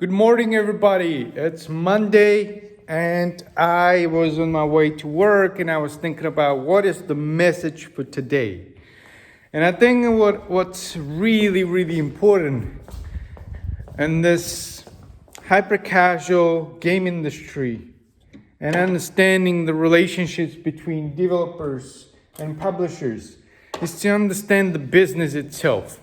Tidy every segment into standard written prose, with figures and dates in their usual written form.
Good morning, everybody. It's Monday, and I was on my way to work, and I was thinking about what is the message for today. And I think what's really important in this hyper-casual game industry and understanding the relationships between developers and publishers is to understand the business itself.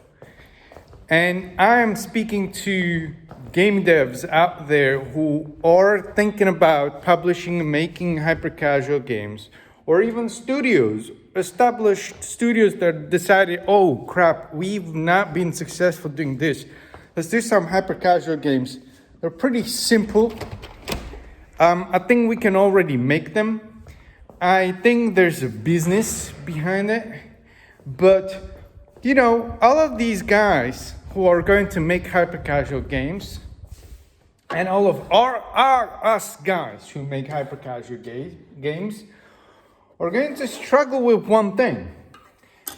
And I am speaking to game devs out there who are thinking about publishing and making hyper-casual games, or even studios, established studios that decided, oh crap, we've not been successful doing this. Let's do some hyper-casual games. They're pretty simple. I think we can already make them. I think there's a business behind it. But, all of these guys who are going to make hyper-casual games, and all of us guys who make hyper-casual games, are going to struggle with one thing,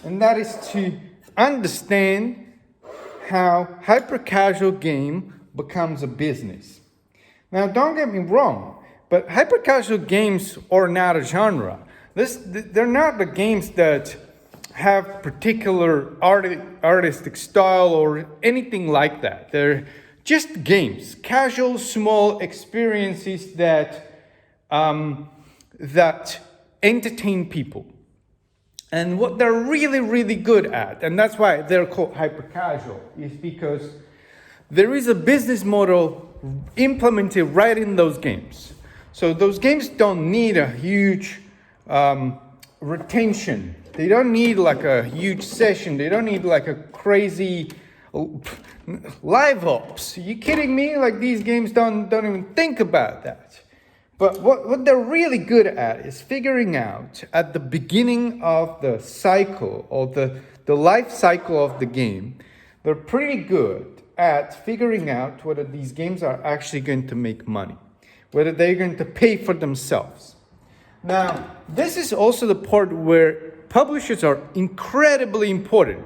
and that is to understand how hyper-casual game becomes a business. Now, don't get me wrong, but hyper-casual games are not a genre. They're not the games that have particular artistic style or anything like that. They're just games, casual, small experiences that entertain people. And what they're really good at, and that's why they're called hyper-casual, is because there is a business model implemented right in those games. So those games don't need a huge retention. They don't need like a huge session. They don't need like a crazy live ops. Are you kidding me? Like these games don't even think about that. But what they're really good at is figuring out at the beginning of the cycle or the life cycle of the game, they're pretty good at figuring out whether these games are actually going to make money, whether they're going to pay for themselves. Now, this is also the part where publishers are incredibly important,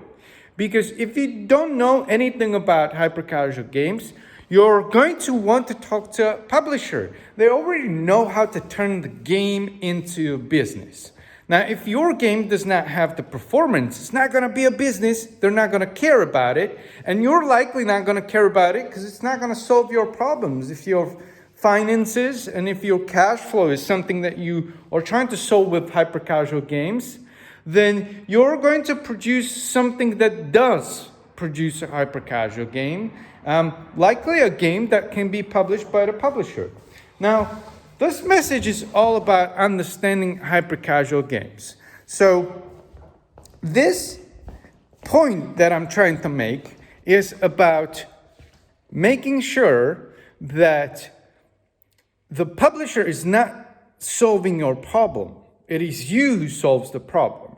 because if you don't know anything about hyper-casual games, you're going to want to talk to a publisher. They already know how to turn the game into a business. Now, if your game does not have the performance, it's not going to be a business. They're not going to care about it. And you're likely not going to care about it because it's not going to solve your problems. If your finances and if your cash flow is something that you are trying to solve with hyper-casual games, then you're going to produce something that does produce a hyper-casual game, likely a game that can be published by the publisher. Now, this message is all about understanding hyper-casual games. So, this point that I'm trying to make is about making sure that the publisher is not solving your problem. It is you who solves the problem.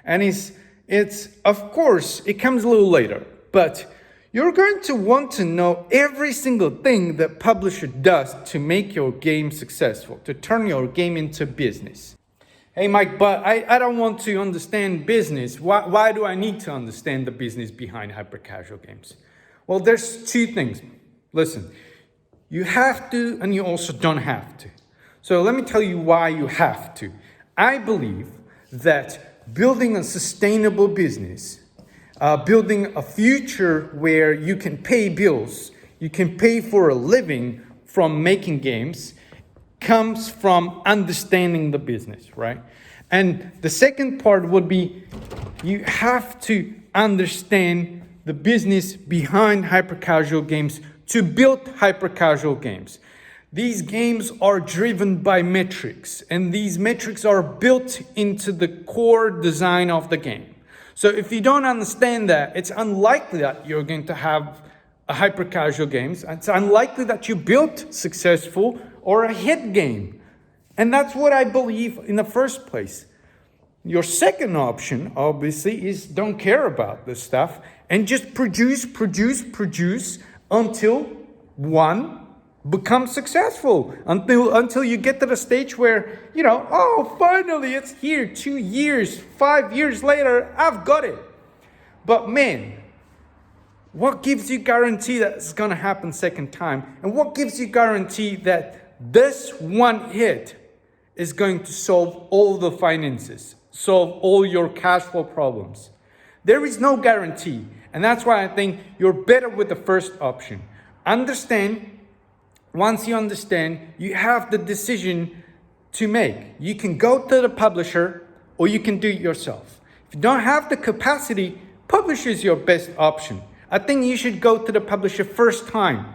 And it's of course, it comes a little later, but you're going to want to know every single thing that publisher does to make your game successful, to turn your game into business. Hey, Mike, but I don't want to understand business. Why do I need to understand the business behind hyper-casual games? Well, there's two things. Listen, you have to and you also don't have to. So let me tell you why you have to. I believe that building a sustainable business, building a future where you can pay bills, you can pay for a living from making games, comes from understanding the business, right? And the second part would be you have to understand the business behind hyper-casual games to build hyper-casual games. These games are driven by metrics, and these metrics are built into the core design of the game. So if you don't understand that, it's unlikely that you're going to have a hyper-casual games. It's unlikely that you built successful or a hit game. And that's what I believe in the first place. Your second option, obviously, is don't care about this stuff and just produce until one become successful, until you get to the stage where, oh, finally it's here, 2 years, 5 years later, I've got it. But man, What gives you guarantee that it's going to happen second time? And what gives you guarantee that this one hit is going to solve all the finances, solve all your cash flow problems? There is no guarantee. And that's why I think you're better with the first option. Understand. Once you understand, you have the decision to make. You can go to the publisher or you can do it yourself. If you don't have the capacity, publisher is your best option. I think you should go to the publisher first time.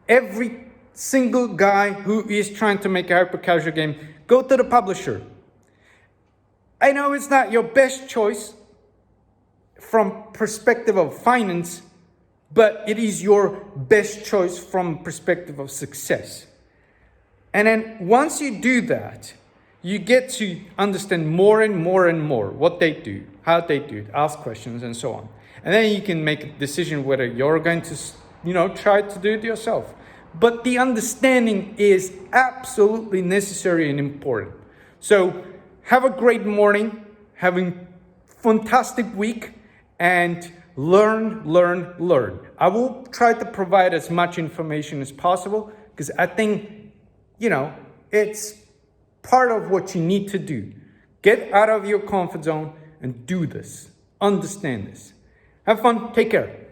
Every single guy who is trying to make a hyper-casual game, go to the publisher. I know it's not your best choice from perspective of finance, but it is your best choice from perspective of success. And then once you do that, you get to understand more and more and more what they do, how they do it, ask questions and so on. And then you can make a decision whether you're going to, try to do it yourself. But the understanding is absolutely necessary and important. So have a great morning, having fantastic week, and learn. I will try to provide as much information as possible because I think, it's part of what you need to do. Get out of your comfort zone and do this. Understand this. Have fun. Take care.